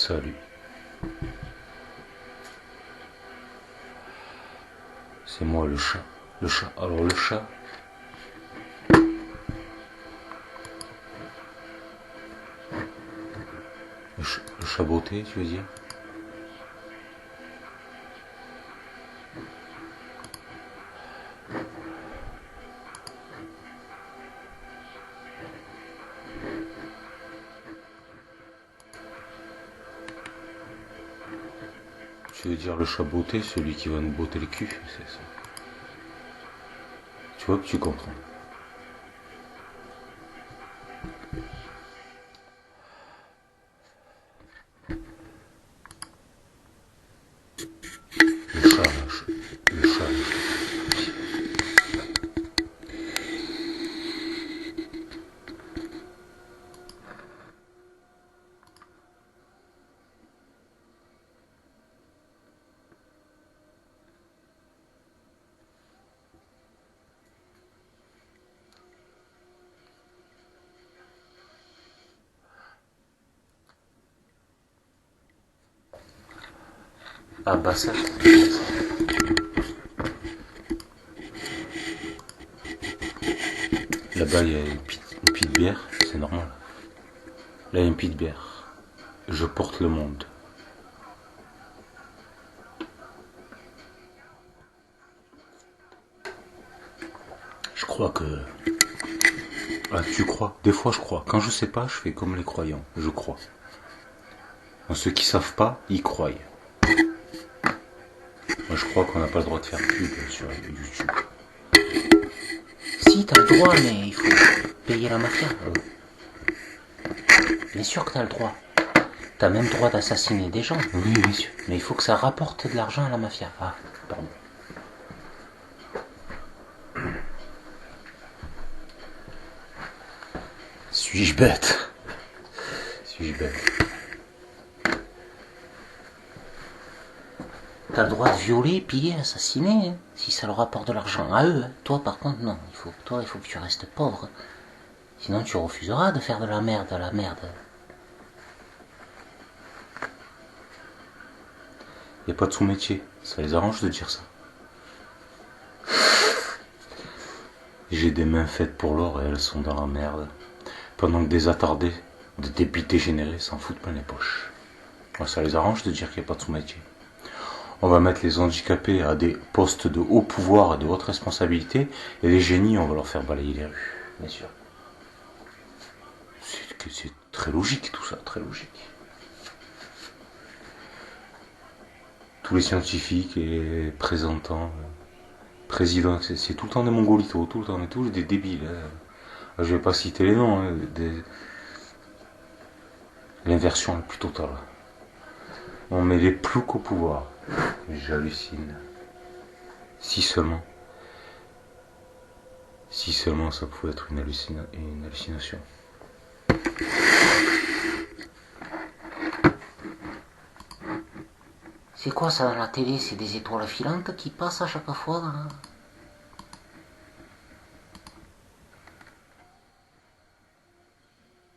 Salut. C'est moi le chat. Le chat. Alors le chat. Le chat beauté, tu veux dire? Tu veux dire le chat beauté, celui qui va nous botter le cul, c'est ça. Tu vois que tu comprends. Le chat, le chat. Ah bah ça. Là-bas il y a une pile de bière, c'est normal. Là il y a une pile de bière. Je porte le monde. Je crois que... Ah, tu crois? Des fois je crois. Quand je sais pas, je fais comme les croyants. Je crois. Ceux qui savent pas, ils croient. Moi je crois qu'on n'a pas le droit de faire pub sur YouTube. Si, t'as le droit, mais il faut payer la mafia. Bien sûr que t'as le droit. T'as même le droit d'assassiner des gens. Oui, bien sûr. Mais il faut que ça rapporte de l'argent à la mafia. Ah, pardon. Suis-je bête? Suis-je bête? T'as le droit de violer, piller, assassiner, hein, si ça leur rapporte de l'argent à eux. Hein. Toi, par contre, non. Il faut que tu restes pauvre. Sinon, tu refuseras de faire de la merde à la merde. Y a pas de sous-métier. Ça les arrange de dire ça. J'ai des mains faites pour l'or et elles sont dans la merde. Pendant que des attardés, des débités générés s'en foutent plein les poches. Ouais, ça les arrange de dire qu'il n'y a pas de sous-métier. On va mettre les handicapés à des postes de haut pouvoir et de haute responsabilité, et les génies, on va leur faire balayer les rues. Bien sûr. C'est très logique tout ça, très logique. Tous les scientifiques et présentants, présidents, c'est tout le temps des mongolitos, tout le temps, mais tous des débiles. Hein. Je vais pas citer les noms, hein, l'inversion la plus totale. On met les ploucs au pouvoir. J'hallucine. Si seulement ça pouvait être une hallucination. C'est quoi ça dans la télé? C'est des étoiles filantes qui passent à chaque fois dans la...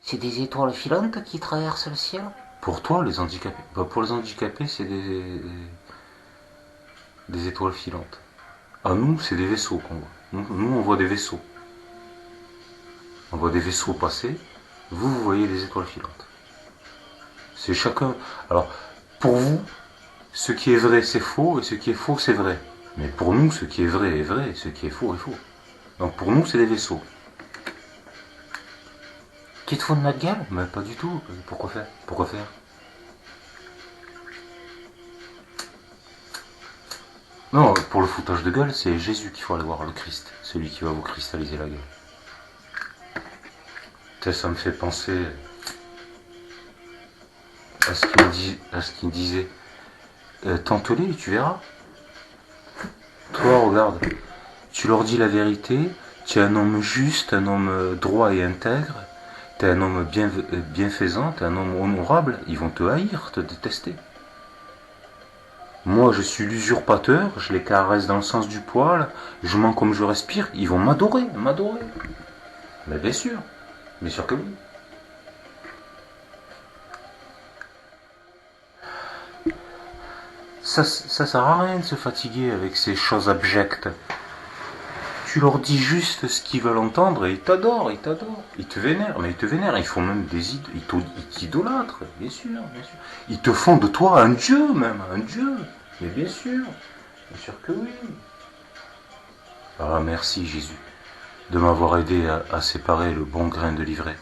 C'est des étoiles filantes qui traversent le ciel? Pour toi, les handicapés. Bah, pour les handicapés, c'est des étoiles filantes. À nous, c'est des vaisseaux qu'on voit. Nous, on voit des vaisseaux. On voit des vaisseaux passer. Vous voyez des étoiles filantes. C'est chacun. Alors, pour vous, ce qui est vrai, c'est faux, et ce qui est faux, c'est vrai. Mais pour nous, ce qui est vrai, et ce qui est faux, est faux. Donc pour nous, c'est des vaisseaux. Tu te fous de notre gueule? Mais pas du tout. Pourquoi faire? Non, pour le foutage de gueule, c'est Jésus qu'il faut aller voir, le Christ. Celui qui va vous cristalliser la gueule. Ça me fait penser à ce qu'il disait. Tente-les, tu verras. Toi, regarde, tu leur dis la vérité, tu es un homme juste, un homme droit et intègre, tu es un homme bienfaisant, tu es un homme honorable, ils vont te haïr, te détester. Moi, je suis l'usurpateur, je les caresse dans le sens du poil, je mens comme je respire, ils vont m'adorer. Mais bien sûr que oui. Ça sert à rien de se fatiguer avec ces choses abjectes. Tu leur dis juste ce qu'ils veulent entendre et ils t'adorent, ils t'adorent. Ils te vénèrent, mais ils te vénèrent. Ils font même des ils t'idolâtrent, bien sûr, bien sûr. Ils te font de toi un dieu même, un dieu. Mais bien sûr que oui. Ah, merci Jésus de m'avoir aidé à séparer le bon grain de l'ivraie.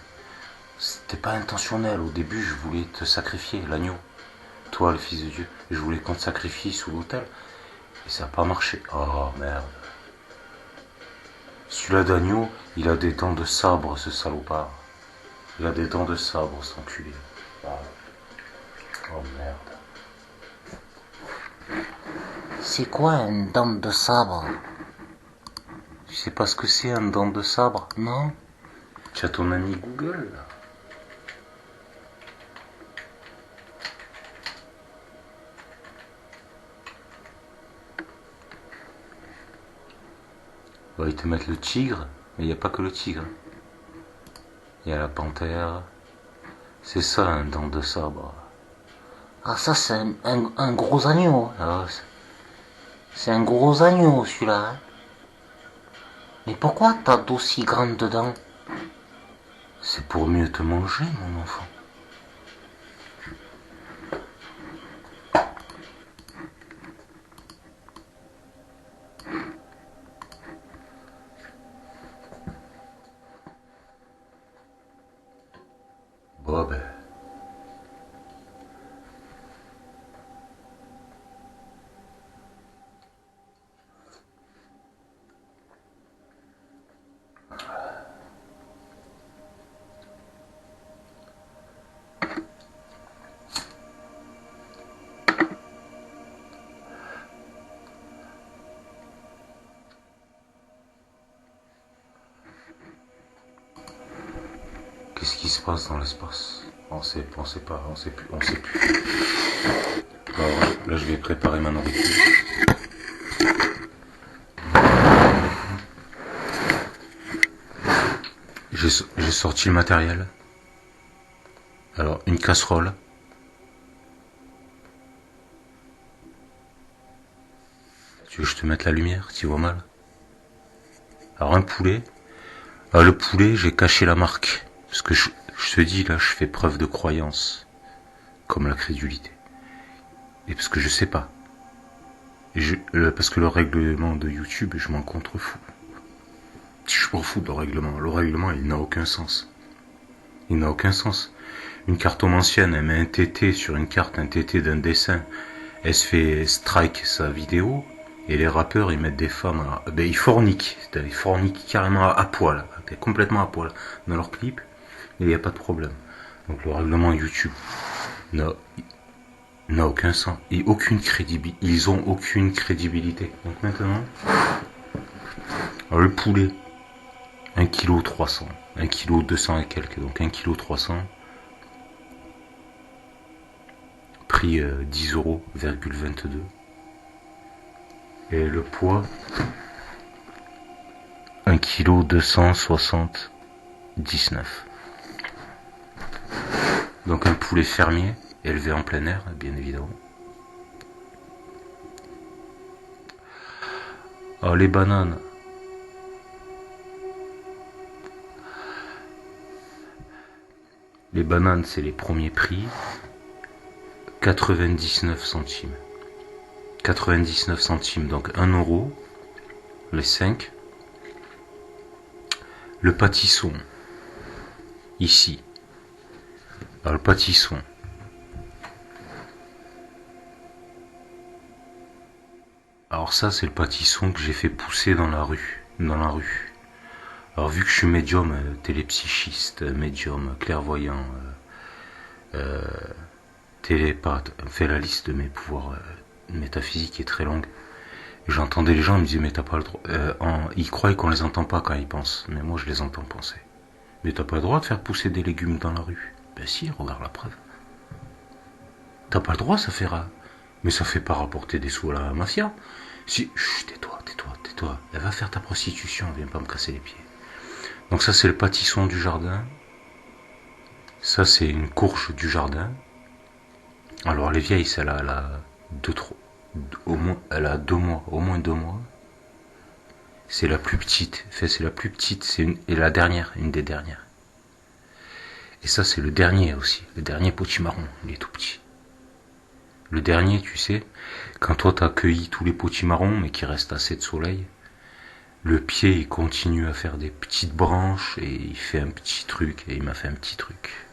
C'était pas intentionnel. Au début, je voulais te sacrifier, l'agneau. Toi, le Fils de Dieu. Je voulais qu'on te sacrifie sous l'autel. Et ça n'a pas marché. Oh merde. Celui-là d'agneau, il a des dents de sabre, ce salopard. Il a des dents de sabre, cet enculé. Oh merde. C'est quoi une dent de sabre? Tu sais pas ce que c'est un dent de sabre? Non? Tu as ton ami Google là. Bah, ils te mettent le tigre, mais il n'y a pas que le tigre. Il y a la panthère. C'est ça un dent de sabre. Ah, ça, c'est un gros agneau. Ah, C'est un gros agneau, celui-là. Hein. Mais pourquoi t'as d'aussi grandes dents? c'est pour mieux te manger, mon enfant. Bon ben. Qu'est-ce qui se passe dans l'espace? On sait pas, on sait plus. Alors, là, je vais préparer ma nourriture. J'ai sorti le matériel. Alors, une casserole. Tu veux que je te mette la lumière? Tu vois mal? Alors, un poulet. Alors, le poulet, j'ai caché la marque. Parce que je te dis, là, je fais preuve de croyance. Comme la crédulité. Et parce que je sais pas. Parce que le règlement de YouTube, je m'en contrefous. Je m'en fous de le règlement. Le règlement, il n'a aucun sens. Il n'a aucun sens. Une cartomancienne, elle met un TT sur une carte, un TT d'un dessin. Elle se fait strike sa vidéo. Et les rappeurs, ils mettent des femmes ils forniquent. Ils forniquent carrément à poil. Complètement à poil. Dans leurs clips. Et il n'y a pas de problème. Donc le règlement YouTube n'a aucun sens. Et aucune crédibilité. Ils ont aucune crédibilité. Donc maintenant, alors le poulet, 1,3 kg. 1,2 kg et quelques. Donc 1,3 kg. Prix 10,22 €. Et le poids, 1,279 kg. Donc un poulet fermier, élevé en plein air, bien évidemment. Alors les bananes. Les bananes, c'est les premiers prix. 99 centimes. 99 centimes, donc 1 €. Les 5. Le pâtisson. Ici. Alors le pâtisson. Alors ça, c'est le pâtisson que j'ai fait pousser dans la rue. Alors vu que je suis médium, télépsychiste, médium, clairvoyant, télépathe, fait la liste de mes pouvoirs métaphysiques est très longue. Et j'entendais les gens, ils me disaient mais t'as pas le droit. Ils croient qu'on les entend pas quand ils pensent, mais moi je les entends penser. Mais t'as pas le droit de faire pousser des légumes dans la rue. Ben si, regarde la preuve. T'as pas le droit, ça fait mais ça fait pas rapporter des sous à la mafia. Si, chut, tais-toi. Elle va faire ta prostitution, viens pas me casser les pieds. Donc ça c'est le pâtisson du jardin. Ça c'est une courge du jardin. Alors les vieilles, celle-là, elle a Elle a 2 mois, au moins 2 mois. C'est la plus petite. Enfin, c'est la plus petite, et la dernière, une des dernières. Et ça, c'est le dernier aussi. Le dernier potimarron, il est tout petit. Le dernier, tu sais, quand toi t'as cueilli tous les potimarrons, mais qu'il reste assez de soleil, le pied, il continue à faire des petites branches et il fait un petit truc, et il m'a fait un petit truc.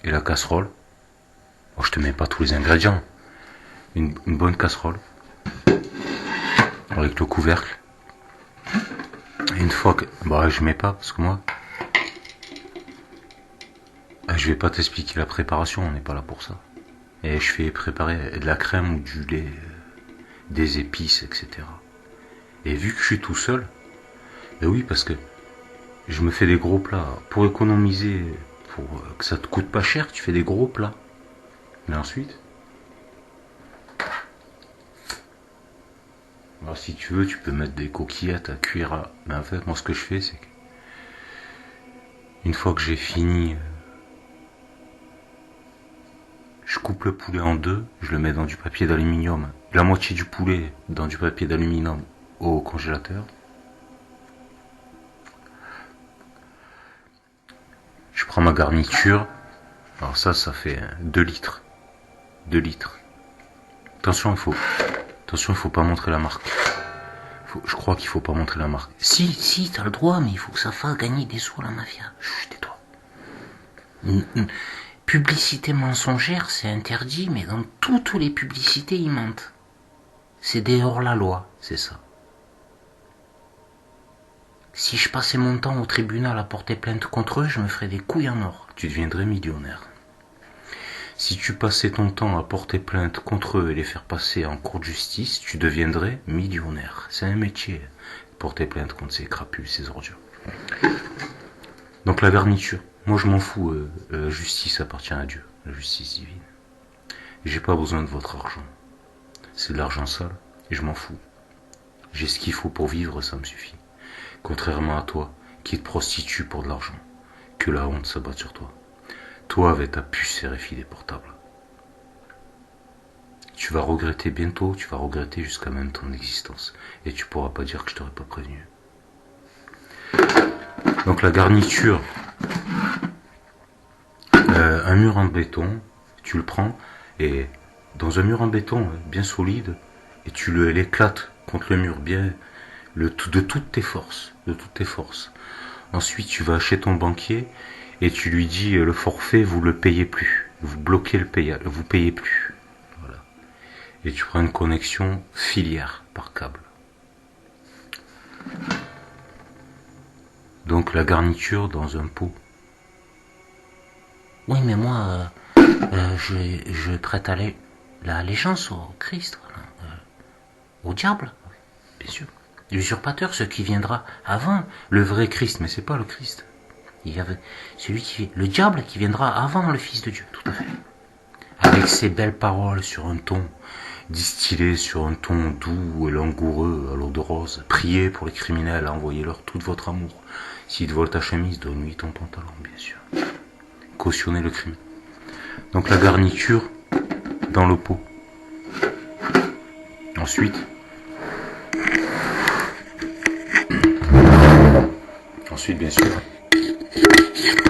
Et la casserole, bon, je te mets pas tous les ingrédients. Une bonne casserole, avec le couvercle. Et une fois que... Bah, je mets pas, parce que moi... Je vais pas t'expliquer la préparation, on n'est pas là pour ça. Et je fais préparer de la crème ou du lait, des épices, etc. Et vu que je suis tout seul, ben oui, parce que je me fais des gros plats. Pour économiser, pour que ça te coûte pas cher, tu fais des gros plats. Mais ensuite, alors si tu veux, tu peux mettre des coquillettes à cuire. Mais en fait, moi, ce que je fais, c'est que une fois que j'ai fini, je coupe le poulet en deux, je le mets dans du papier d'aluminium. La moitié du poulet dans du papier d'aluminium au congélateur. Je prends ma garniture. Alors ça fait 2 litres. 2 litres. Attention, il faut pas montrer la marque. Je crois qu'il faut pas montrer la marque. Si, t'as le droit, mais il faut que ça fasse gagner des sous à la mafia. Chut, tais-toi. Une publicité mensongère, c'est interdit, mais dans toutes les publicités, ils mentent. C'est des hors-la-loi, c'est ça. Si je passais mon temps au tribunal à porter plainte contre eux, je me ferais des couilles en or. Tu deviendrais millionnaire. Si tu passais ton temps à porter plainte contre eux et les faire passer en cour de justice, tu deviendrais millionnaire. C'est un métier, porter plainte contre ces crapules, ces ordures. Donc la garniture, moi je m'en fous, la justice appartient à Dieu, la justice divine. J'ai pas besoin de votre argent. C'est de l'argent sale, et je m'en fous. J'ai ce qu'il faut pour vivre, ça me suffit. Contrairement à toi, qui te prostitue pour de l'argent, que la honte s'abatte sur toi. Toi avec ta puce RFI des portables. Tu vas regretter bientôt, tu vas regretter jusqu'à même ton existence. Et tu pourras pas dire que je t'aurais pas prévenu. Donc la garniture, un mur en béton, tu le prends, et dans un mur en béton bien solide, et tu l'éclates contre le mur bien, de toutes tes forces, Ensuite tu vas chez ton banquier, et tu lui dis le forfait, vous le payez plus. Vous bloquez le payage, vous payez plus. Voilà. Et tu prends une connexion filière par câble. Donc la garniture dans un pot. Oui, mais moi, je prête l'allégeance au Christ, au diable, bien sûr. L'usurpateur, ce qui viendra avant. Le vrai Christ, mais c'est pas le Christ. Il y avait le diable qui viendra avant le Fils de Dieu, tout à fait. Avec ses belles paroles sur un ton distillé, sur un ton doux et langoureux à l'eau de rose. Priez pour les criminels, envoyez-leur tout votre amour. S'ils te volent ta chemise, donne-lui ton pantalon, bien sûr. Cautionnez le crime. Donc la garniture dans le pot. Ensuite, bien sûr, chut,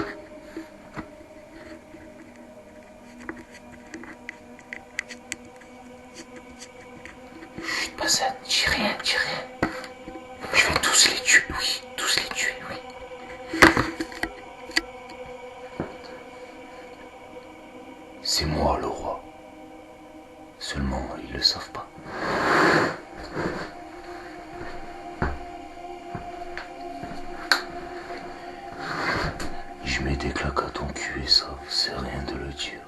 pas ça, dis rien. Je vais tous les tuer, oui. c'est moi le roi. Seulement, ils le savent pas. Je mets des claques à ton cul et ça, c'est rien de le dire.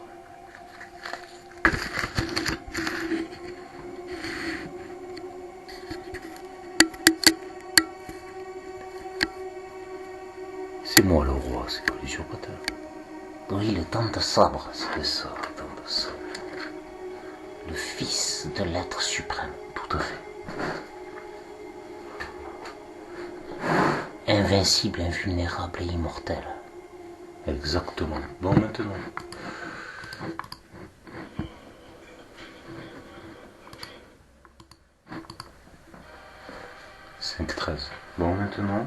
C'est moi le roi, c'est pas l'usurpateur. Oui, le temps de sabre, C'est ça, le temps de sabre. Le fils de l'être suprême. Tout à fait. Invincible, invulnérable et immortel. Exactement. Bon, maintenant. 5-13. Bon, maintenant...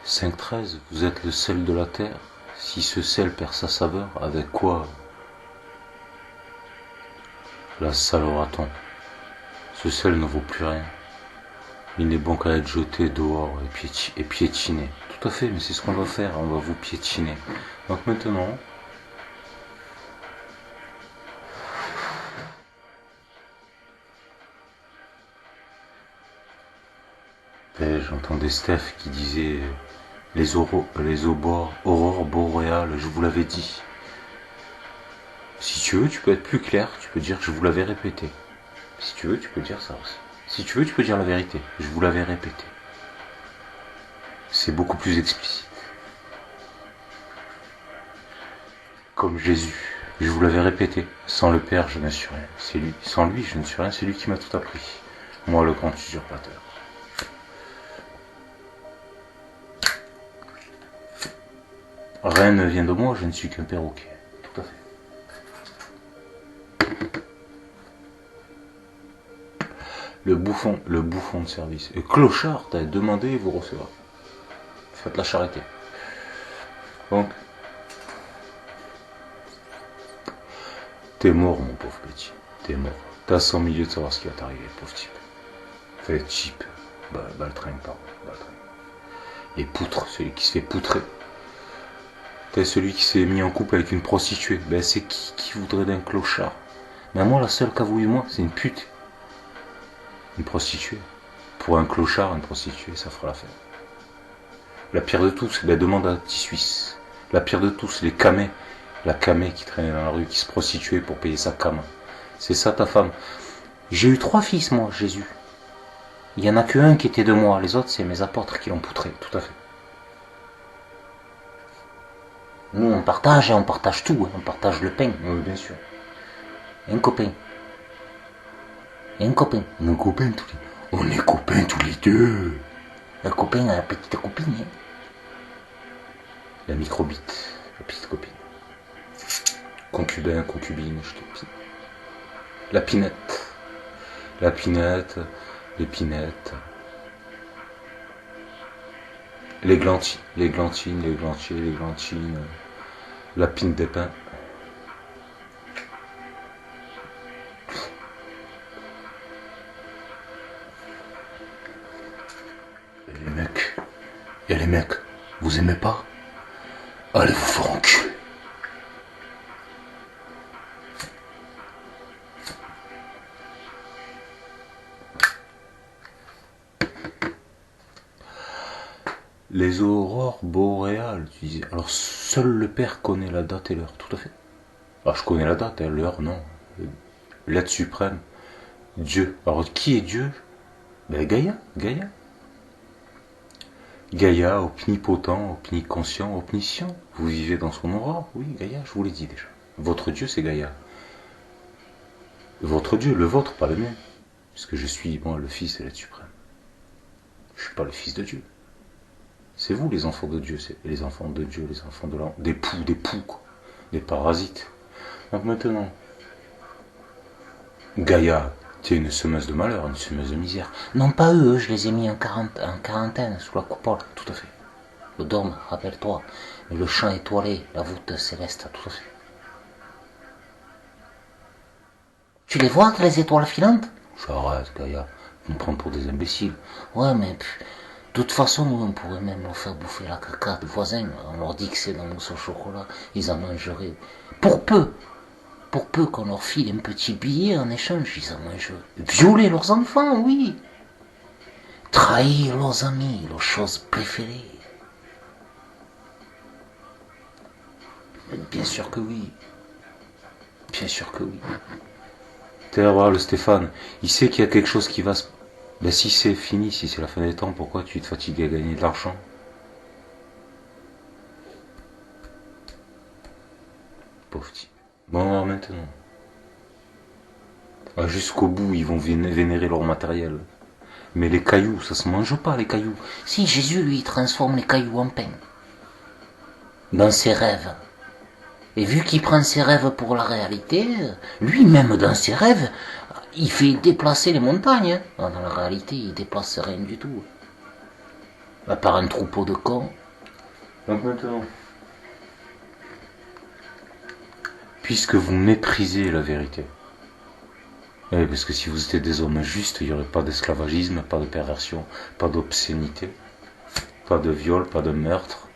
« 5-13, vous êtes le sel de la terre. Si ce sel perd sa saveur, avec quoi la salera-t-on? Ce sel ne vaut plus rien. Il n'est bon qu'à être jeté dehors et piétiné. Tout à fait, mais c'est ce qu'on va faire, on va vous piétiner. Donc maintenant... J'entendais Steph qui disait les aurores boréales, je vous l'avais dit. Si tu veux, tu peux être plus clair, tu peux dire je vous l'avais répété. Si tu veux, tu peux dire ça aussi. Si tu veux, tu peux dire la vérité, je vous l'avais répété. C'est beaucoup plus explicite. Comme Jésus, je vous l'avais répété, sans le Père je ne suis rien. C'est lui, sans lui je ne suis rien, c'est lui qui m'a tout appris. Moi le grand usurpateur. Rien ne vient de moi, je ne suis qu'un perroquet. Tout à fait. Le bouffon de service. Et clochard, t'as demandé et vous recevrez. Faites la charité. Donc, t'es mort, mon pauvre petit. T'es mort. T'as 100 milieu de savoir ce qui va t'arriver, pauvre type. Fais type. Baltringue, pardon. Baltringue. Et poutre, celui qui se fait poutrer. T'es celui qui s'est mis en couple avec une prostituée. Ben c'est qui voudrait d'un clochard? Ben moi, la seule qu'a voulu moi, c'est une pute. Une prostituée. Pour un clochard, une prostituée, ça fera l'affaire. La pire de tous, ben demande à Petit Suisse. La pire de tous, les camés. La camée qui traînait dans la rue, qui se prostituait pour payer sa came. C'est ça ta femme. J'ai eu 3 fils, moi, Jésus. Il y en a qu'un qui était de moi. Les autres, c'est mes apôtres qui l'ont poutré. Tout à fait. Nous, on partage tout, on partage le pain. Oui, bien sûr. Un copain. Un copain. Nos copains tous les... On est copains tous les deux. Le copain a la petite copine. Hein. La microbite, la petite copine. Concubin, concubine, je te pine. La pinette. La pinette, l'épinette. L'églantine, l'églantine. La pine d'épin. Et les mecs, vous aimez pas? Allez vous faire enculer. Les aurores boréales, tu disais. Alors seul le père connaît la date et l'heure, tout à fait. Alors je connais la date et l'heure, non. L'être suprême, Dieu. Alors qui est Dieu? Ben Gaïa. Gaïa, omnipotent, omniconscient, omniscient. Vous vivez dans son aura? Oui, Gaïa, je vous l'ai dit déjà. Votre Dieu, c'est Gaïa. Votre Dieu, le vôtre, pas le mien. Puisque je suis, moi, le Fils et l'être suprême. Je suis pas le Fils de Dieu. C'est vous les enfants de Dieu, c'est les enfants de Dieu, les enfants de l'homme, des poux, quoi, des parasites. Donc maintenant, Gaïa, t'es une semeuse de malheur, une semeuse de misère. Non pas eux, je les ai mis en quarantaine sous la coupole. Tout à fait. Le dôme, rappelle-toi, mais le champ étoilé, la voûte céleste, tout à fait. Tu les vois, les étoiles filantes? J'arrête, Gaïa, tu me prends pour des imbéciles. Ouais, mais... De toute façon, nous, on pourrait même leur faire bouffer la caca des voisins. On leur dit que c'est dans mousse au chocolat. Ils en mangeraient. Pour peu qu'on leur file un petit billet en échange, ils en mangeraient. Violer leurs enfants, oui. Trahir leurs amis, leurs choses préférées. Bien sûr que oui. Bien sûr que oui. Tu vas voir le Stéphane, il sait qu'il y a quelque chose qui va se... Ben si c'est fini, si c'est la fin des temps, pourquoi tu te fatigues à gagner de l'argent? Pauvre type. Bon, alors maintenant. Ah, jusqu'au bout, ils vont vénérer leur matériel. Mais les cailloux, ça se mange pas, les cailloux. Si, Jésus, lui, il transforme les cailloux en pain. Dans ses rêves. Et vu qu'il prend ses rêves pour la réalité, lui-même dans ses rêves, il fait déplacer les montagnes. Dans la réalité, il déplace rien du tout. À part un troupeau de cons. Donc maintenant, puisque vous méprisez la vérité, parce que si vous étiez des hommes justes, il n'y aurait pas d'esclavagisme, pas de perversion, pas d'obscénité, pas de viol, pas de meurtre.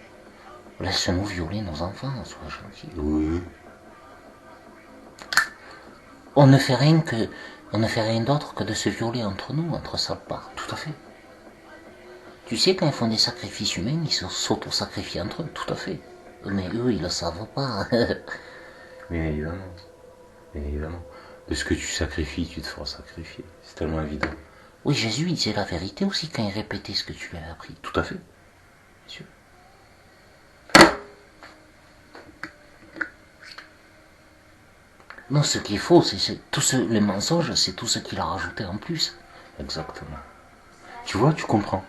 Laisse-nous violer nos enfants, sois gentil. Oui. On ne fait rien d'autre que de se violer entre nous, entre salopard. Tout à fait. Tu sais, quand ils font des sacrifices humains, ils s'auto-sacrifient entre eux, tout à fait. Mais eux, ils le savent pas. Mais évidemment. Mais évidemment. De ce que tu sacrifies, tu te feras sacrifier. C'est tellement évident. Oui, Jésus, il disait la vérité aussi quand il répétait ce que tu lui avais appris. Tout à fait. Bien sûr. Non, ce qu'il faut, les mensonges, c'est tout ce qu'il a rajouté en plus. Exactement. Tu vois, tu comprends.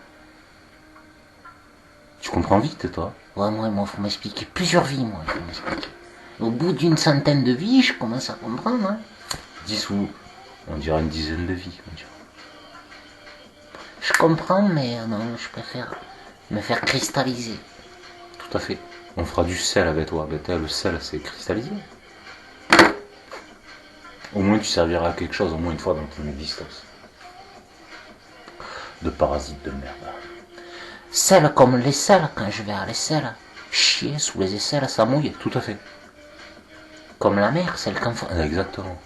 Tu comprends vite, toi. Ouais, moi, faut m'expliquer plusieurs vies, moi, faut m'expliquer. Au bout d'une centaine de vies, je commence à comprendre, hein. 10 ou... On dirait une dizaine de vies, on dirait. Je comprends, mais non, je préfère me faire cristalliser. Tout à fait. On fera du sel avec toi. Le sel, c'est cristallisé. Au moins, tu serviras à quelque chose, au moins une fois dans ton existence. De parasite de merde. Sel comme l'aisselle, quand je vais à l'aisselle. Chier sous les aisselles, ça mouille. Tout à fait. Comme la mer, celle qu'on fait. Exactement.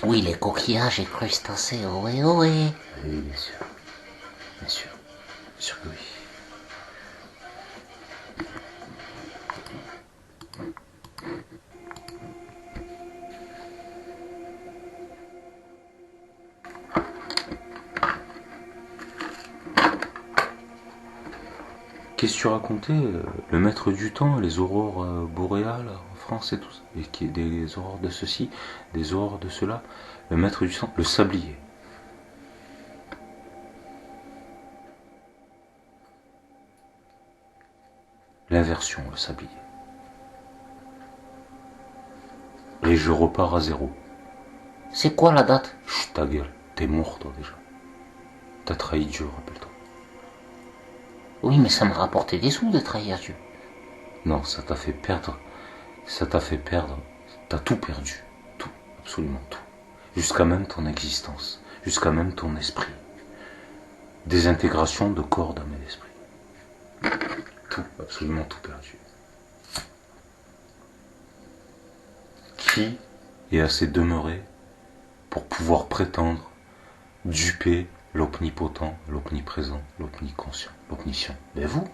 Oui, les coquillages et crustacés, ohé, ohé. Oui, bien sûr. Bien sûr. Bien sûr que oui. Qu'est-ce que tu racontais? Le maître du temps, les aurores boréales en France et tout ça. Et qui des aurores de ceci, des aurores de cela. Le maître du temps, le sablier. L'inversion, le sablier. Et je repars à zéro. C'est quoi la date? Chut, ta gueule. T'es mort, toi, déjà. T'as trahi Dieu, rappelle-toi. Oui, mais ça me rapportait des sous de trahir Dieu. Non, ça t'a fait perdre. Ça t'a fait perdre. T'as tout perdu. Tout. Absolument tout. Jusqu'à même ton existence. Jusqu'à même ton esprit. Désintégration de corps, d'âme et d'esprit. Tout. Absolument tout perdu. Qui est assez demeuré pour pouvoir prétendre duper l'omnipotent, l'omniprésent, l'omniconscient, l'omniscient? Ben vous.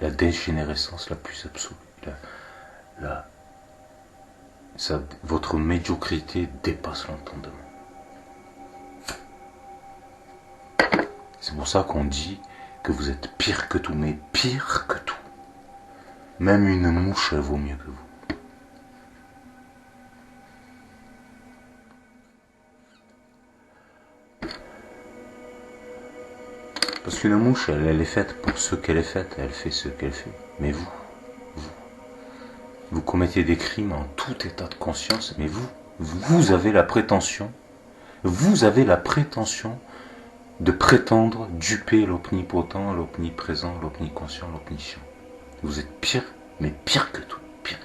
La dégénérescence la plus absolue. Votre médiocrité dépasse l'entendement. C'est pour ça qu'on dit que vous êtes pire que tout, mais pire que tout. Même une mouche, elle vaut mieux que vous. Parce qu'une mouche, elle est faite pour ce qu'elle est faite, elle fait ce qu'elle fait. Mais vous commettez des crimes en tout état de conscience, mais vous avez la prétention de prétendre duper l'omnipotent, l'omniprésent, l'omniconscient, l'omniscient. Vous êtes pire, mais pire que tout, pire.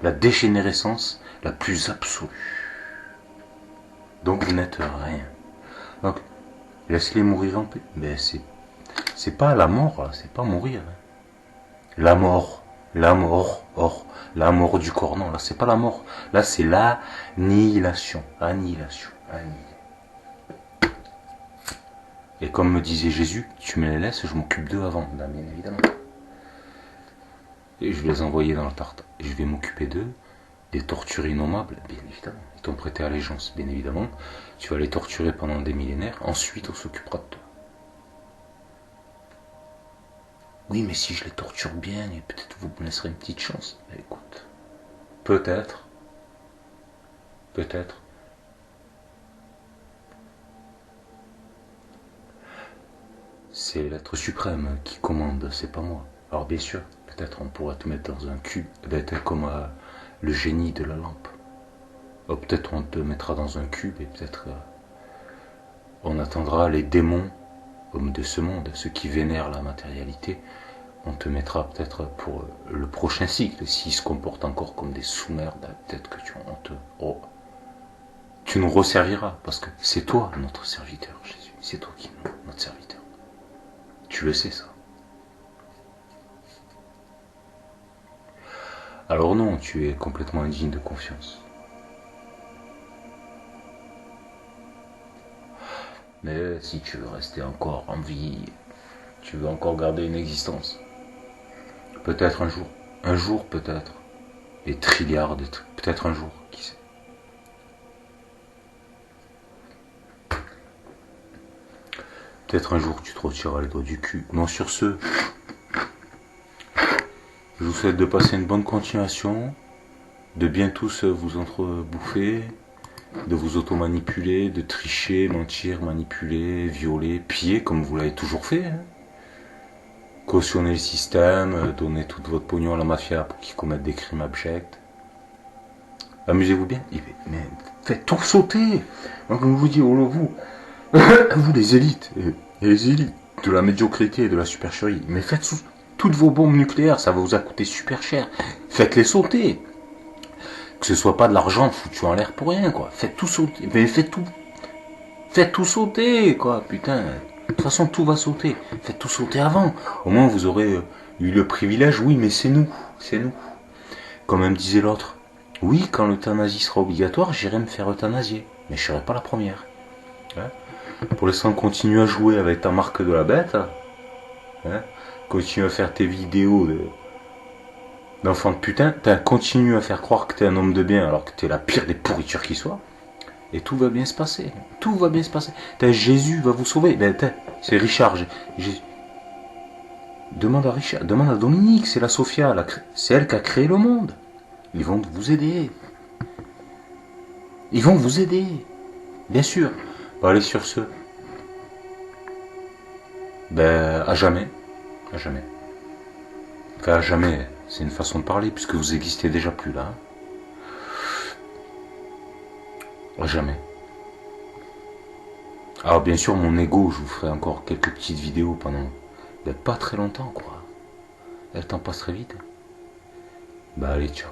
La dégénérescence la plus absolue. Donc vous n'êtes rien. Donc, laisse-les mourir en paix. Mais c'est pas la mort, là, c'est pas mourir. La mort, la mort du corps, non, là c'est pas la mort. Là c'est l'annihilation. Annihilation. Et comme me disait Jésus, tu me les laisses, je m'occupe d'eux avant, bien évidemment. Et je vais les envoyer dans le Tartare. Et je vais m'occuper d'eux, des tortures innommables, bien évidemment. Ils t'ont prêté allégeance, bien évidemment. Tu vas les torturer pendant des millénaires. Ensuite, on s'occupera de toi. Oui, mais si je les torture bien, peut-être vous me laisserez une petite chance. Mais écoute, peut-être. Peut-être. C'est l'être suprême qui commande, c'est pas moi. Alors bien sûr, peut-être on pourra te mettre dans un cube, d'être comme le génie de la lampe. Peut-être on te mettra dans un cube et peut-être on attendra les démons de ce monde, ceux qui vénèrent la matérialité. On te mettra peut-être pour le prochain cycle, s'ils se comportent encore comme des sous-merdes, peut-être que tu nous resserviras, parce que c'est toi notre serviteur, Jésus. C'est toi qui es notre serviteur. Tu le sais, ça. Alors non, tu es complètement indigne de confiance. Mais si tu veux rester encore en vie, tu veux encore garder une existence. Peut-être un jour. Un jour peut-être. Des trilliards de peut-être un jour, qui sait. Peut-être un jour tu te retireras les doigts du cul. Non, sur ce, je vous souhaite de passer une bonne continuation, de bien tous vous entrebouffer, de vous auto-manipuler, de tricher, mentir, manipuler, violer, piller comme vous l'avez toujours fait. Hein. Cautionner le système, donner tout votre pognon à la mafia pour qu'ils commettent des crimes abjects. Amusez-vous bien, mais faites tout sauter. Moi, comme je vous dis, vous, vous les élites, et les élites de la médiocrité et de la supercherie, mais faites toutes vos bombes nucléaires, ça va vous a coûté super cher. Faites-les sauter. Que ce soit pas de l'argent foutu en l'air pour rien, quoi. Faites tout sauter. Mais faites tout sauter, quoi, putain. De toute façon, tout va sauter. Faites tout sauter avant. Au moins, vous aurez eu le privilège, oui, mais c'est nous. C'est nous. Comme me disait l'autre. Oui, quand l'euthanasie sera obligatoire, j'irai me faire euthanasier. Mais je serai pas la première. Hein. Pour l'instant, continue à jouer avec ta marque de la bête. Hein. Continue à faire tes vidéos d'enfant de putain. Continue à faire croire que t'es un homme de bien alors que t'es la pire des pourritures qui soit. Et tout va bien se passer. Tout va bien se passer. Jésus va vous sauver. C'est Richard. Demande à Richard. Demande à Dominique. C'est la Sophia. C'est elle qui a créé le monde. Ils vont vous aider. Ils vont vous aider. Bien sûr. Bon, allez, sur ce. À jamais. À jamais. Enfin, à jamais. C'est une façon de parler puisque vous existez déjà plus là. À jamais. Alors bien sûr, mon ego, je vous ferai encore quelques petites vidéos pendant pas très longtemps, quoi. Le temps passe très vite. Allez, ciao.